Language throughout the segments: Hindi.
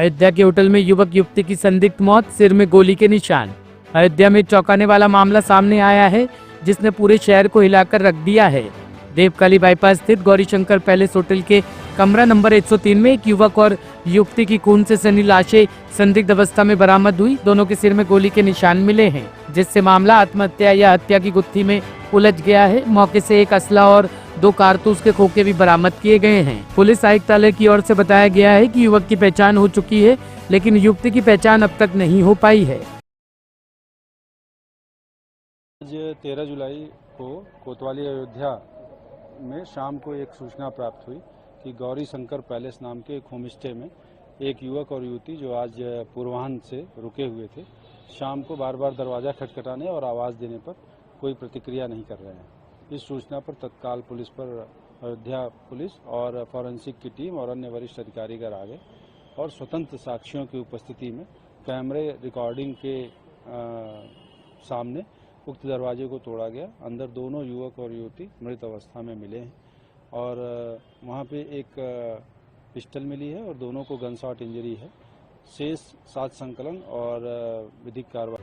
अयोध्या के होटल में युवक युवती की संदिग्ध मौत, सिर में गोली के निशान। अयोध्या में चौंकाने वाला मामला सामने आया है जिसने पूरे शहर को हिलाकर रख दिया है। देवकाली बाईपास स्थित गौरीशंकर पैलेस होटल के कमरा नंबर 103 में एक युवक और युवती की खून से सनी लाशें संदिग्ध अवस्था में बरामद हुई। दोनों के सिर में गोली के निशान मिले हैं, जिससे मामला आत्महत्या या हत्या की गुत्थी में उलझ गया है। मौके से एक असला और 2 कारतूस के खोखे भी बरामद किए गए हैं। पुलिस आयुक्तालय की ओर से बताया गया है कि युवक की पहचान हो चुकी है, लेकिन युवती की पहचान अब तक नहीं हो पाई है। आज 13 जुलाई को कोतवाली अयोध्या में शाम को एक सूचना प्राप्त हुई कि गौरी शंकर पैलेस नाम के एक होम स्टे में एक युवक और युवती जो आज पूर्वाह्न से रुके हुए थे, शाम को बार बार दरवाज़ा खटखटाने और आवाज़ देने पर कोई प्रतिक्रिया नहीं कर रहे हैं। इस सूचना पर तत्काल पुलिस पर अयोध्या पुलिस और फॉरेंसिक की टीम और अन्य वरिष्ठ अधिकारीगण आ गए और स्वतंत्र साक्षियों की उपस्थिति में कैमरे रिकॉर्डिंग के सामने उक्त दरवाजे को तोड़ा गया। अंदर दोनों युवक और युवती मृत अवस्था में मिले हैं और वहाँ पे एक पिस्टल मिली है और दोनों को गन शॉट इंजरी है। शेष 7 संकलन और विधिक कार्रवाई।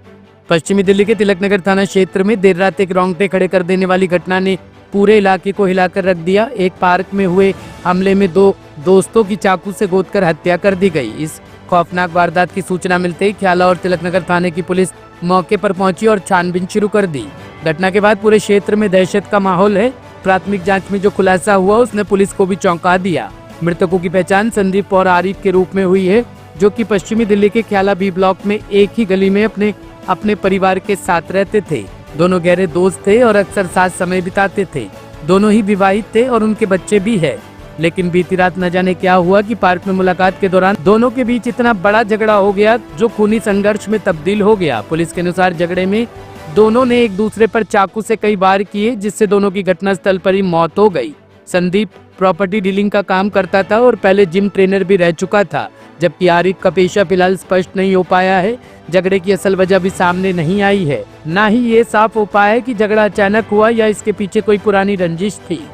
पश्चिमी दिल्ली के तिलक नगर थाना क्षेत्र में देर रात एक रोंगटे खड़े कर देने वाली घटना ने पूरे इलाके को हिलाकर रख दिया। एक पार्क में हुए हमले में 2 दोस्तों की चाकू से गोदकर हत्या कर दी गई। इस खौफनाक वारदात की सूचना मिलते ही ख्याला और तिलक नगर थाने की पुलिस मौके पर पहुंची और छानबीन शुरू कर दी। घटना के बाद पूरे क्षेत्र में दहशत का माहौल है। प्राथमिक जांच में जो खुलासा हुआ उसने पुलिस को भी चौंका दिया। मृतकों की पहचान संदीप और आरिफ के रूप में हुई है, जो कि पश्चिमी दिल्ली के ख्याला बी ब्लॉक में एक ही गली में अपने परिवार के साथ रहते थे। दोनों गहरे दोस्त थे और अक्सर साथ समय बिताते थे। दोनों ही विवाहित थे और उनके बच्चे भी है। लेकिन बीती रात न जाने क्या हुआ कि पार्क में मुलाकात के दौरान दोनों के बीच इतना बड़ा झगड़ा हो गया जो खूनी संघर्ष में तब्दील हो गया। पुलिस के अनुसार झगड़े में दोनों ने एक दूसरे पर चाकू से कई वार किए, जिससे दोनों की घटनास्थल पर ही मौत हो गई। संदीप प्रॉपर्टी डीलिंग का काम करता था और पहले जिम ट्रेनर भी रह चुका था, जबकि आरिफ का पेशा फिलहाल स्पष्ट नहीं हो पाया है। झगड़े की असल वजह भी सामने नहीं आई है। न ही ये साफ हो पाया है कि झगड़ा अचानक हुआ या इसके पीछे कोई पुरानी रंजिश थी।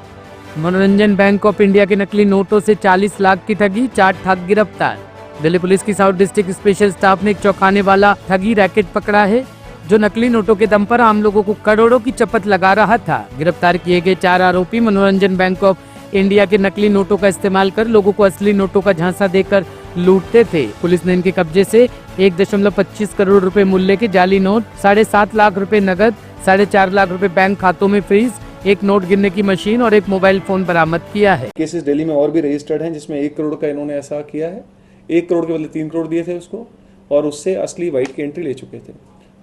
मनोरंजन बैंक ऑफ इंडिया के नकली नोटों से 40 लाख की ठगी, 4 ठग गिरफ्तार। दिल्ली पुलिस की साउथ डिस्ट्रिक्ट स्पेशल स्टाफ ने एक चौंकाने वाला ठगी रैकेट पकड़ा है, जो नकली नोटों के दम पर आम लोगों को करोड़ों की चपत लगा रहा था। गिरफ्तार किए गए 4 आरोपी मनोरंजन बैंक ऑफ इंडिया के नकली नोटों का इस्तेमाल कर लोगों को असली नोटों का झांसा देकर लूटते थे। पुलिस ने इनके कब्जे से 1.25 करोड़ रुपए मूल्य के जाली नोट, 7.5 लाख रुपए नकद, 4.5 लाख रुपए बैंक खातों में फ्रीज, एक नोट गिनने की मशीन और एक मोबाइल फोन बरामद किया है। केसेस दिल्ली में और भी रजिस्टर्ड हैं जिसमें 1 करोड़ का इन्होंने ऐसा किया है। 1 करोड़ के बदले 3 करोड़ दिए थे उसको और उससे असली वाइट की एंट्री ले चुके थे।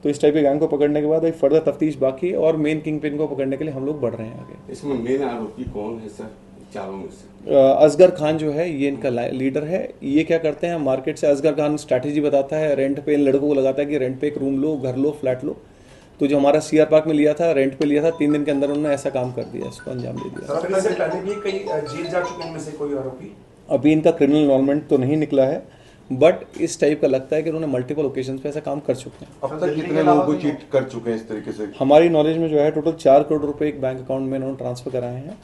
तो इस टाइप के गैंग को पकड़ने के बाद एक फर्दर तफ्तीश बाकी है और मेन किंग पिन को पकड़ने के लिए हम लोग बढ़ रहे हैं आगे। इसमें मेन आरोपी कौन है सर चारों में से? असगर खान जो है ये इनका लीडर है। ये क्या करते हैं, मार्केट से असगर खान स्ट्रैटेजी बताता है, रेंट पे इन लड़कों को लगाता है कि रेंट पे एक रूम लो, घर लो, फ्लैट लो। तो जो हमारा सीआर पार्क में लिया था, रेंट पे लिया था, 3 दिन के अंदर उन्होंने ऐसा काम कर दिया, इसको अंजाम दे दिया। सर इससे पहले भी कई जेल जा चुके हैं इनमें से कोई आरोपी? अभी इनका क्रिमिनल इन्वॉल्वमेंट तो नहीं निकला है, बट इस टाइप का लगता है कि उन्होंने मल्टीपल ओकेजन पे ऐसा काम कर चुके हैं। अब तक कितने लोगों को चीट कर चुके हैं इस तरीके से? हमारी नॉलेज में जो है टोटल 4 करोड़ रुपए एक बैंक अकाउंट में इन्होंने ट्रांसफर कराए हैं,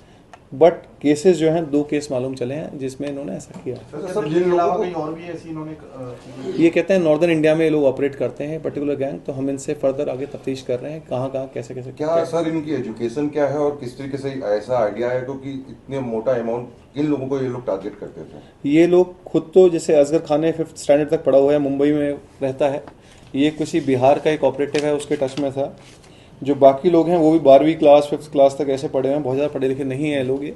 बट केसेस जो हैं 2 केस मालूम चले हैं जिसमें इन्होंने ऐसा किया। सर जिन अलावा कहीं और भी ऐसी इन्होंने ये कहते हैं नॉर्दर्न इंडिया में ये लोग ऑपरेट करते हैं पर्टिकुलर गैंग, तो हम इनसे फर्दर आगे तफ्तीश कर रहे हैं कहाँ कैसे क्या सर इनकी एजुकेशन क्या है और किस तरीके से ऐसा आइडिया है तो कि इतने मोटा अमाउंट किन लोगों को ये लोग टारगेट करते थे? ये लोग खुद तो जैसे असगर खान 5th स्टैंडर्ड तक पढ़ा हुआ है, मुंबई में रहता है। ये किसी बिहार का एक ऑपरेटिव है, उसके टच में था। जो बाकी लोग हैं वो भी 12वीं क्लास 5th क्लास तक ऐसे पढ़े हुए हैं, बहुत ज़्यादा पढ़े लिखे नहीं है लोग ये।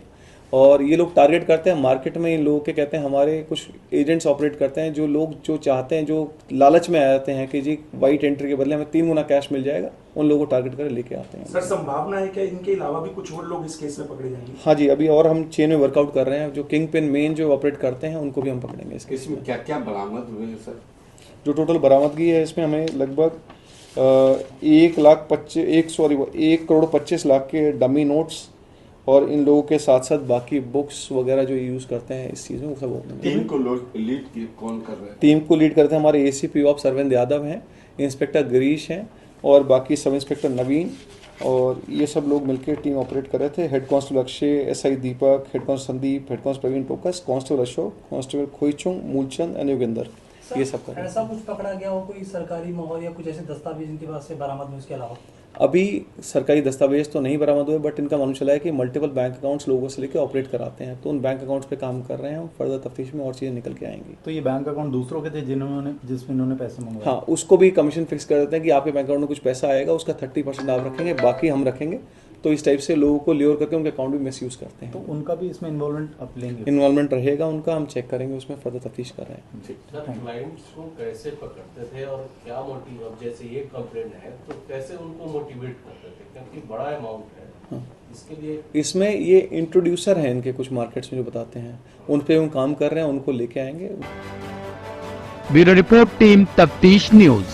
और ये लोग टारगेट करते हैं मार्केट में इन लोगों के, कहते हैं हमारे कुछ एजेंट्स ऑपरेट करते हैं, जो लोग जो चाहते हैं, जो लालच में आ जाते हैं कि जी वाइट एंट्री के बदले हमें 3 गुना कैश मिल जाएगा, उन लोगों को टारगेट कर लेके आते हैं। सर संभावना है क्या इनके अलावा भी कुछ और लोग इस केस में पकड़े जाएंगे? हाँ जी, अभी और हम चेन में वर्कआउट कर रहे हैं। जो किंग पिन मेन जो ऑपरेट करते हैं उनको भी हम पकड़ेंगे इस केस में। क्या क्या बरामद हुए हैं सर? जो टोटल बरामदगी है इसमें हमें लगभग 1 करोड़ 25 लाख के डमी नोट्स और इन लोगों के साथ साथ बाकी बुक्स वगैरह जो यूज करते हैं इस चीज़ में, वो सब। टीम को लीड कौन कर रहे हैं? टीम को लीड करते हैं हमारे एसीपी ऑफ सरविंद यादव हैं, इंस्पेक्टर गिरीश हैं और बाकी सब इंस्पेक्टर नवीन, और ये सब लोग मिलकर टीम ऑपरेट कर रहे थे। Head constable Akshay, SI Deepak, head constable Sandeep, head constable Praveen Tokas, constable Ashok, constable Khoichung, Moolchand and Yogendra. ये सब कर रहे हैं। ऐसा कुछ पकड़ा गया हो, कोई सरकारी मोहर या कुछ ऐसे दस्तावेज इनके पास से बरामद हुए इसके अलावा? अभी सरकारी दस्तावेज तो नहीं बरामद हुए, बट इनका मालूम चला है कि मल्टीपल बैंक अकाउंट्स लोगों से लेकर ऑपरेट कराते हैं, तो उन बैंक अकाउंट्स पे काम कर रहे हैं हम। फर्दर तफ्तीश में और चीज़ें निकल के आएंगी। तो ये बैंक अकाउंट दूसरों के थे जिसमें इन्होंने पैसे मंगवाए? हाँ, उसको भी कमीशन फिक्स कर देते हैं कि आपके बैंक अकाउंट में कुछ पैसा आएगा, उसका 30% आप रखेंगे, बाकी हम रखेंगे। तो इस टाइप से लोगों को ल्योर करके उनके अकाउंट भी मिसयूज करते हैं। तो उनका भी इसमें इन्वॉल्वमेंट आप लेंगे? इन्वॉल्वमेंट रहेगा उनका, हम चेक करेंगे, उसमें फर्दर तफ्तीश कर रहे हैं। सर, क्लाइंट्स को कैसे पकड़ते थे और क्या मोटिव, अब जैसे ये कंप्लेंट है तो कैसे उनको मोटिवेट करते थे, क्योंकि बड़ा अमाउंट है इसके लिए? इसमें ये इंट्रोड्यूसर हैं इनके कुछ मार्केट्स में जो बताते हैं, उन पे हम काम कर रहे हैं, उनको लेके आएंगे। ब्यूरो रिपोर्ट, टीम तफ्तीश न्यूज।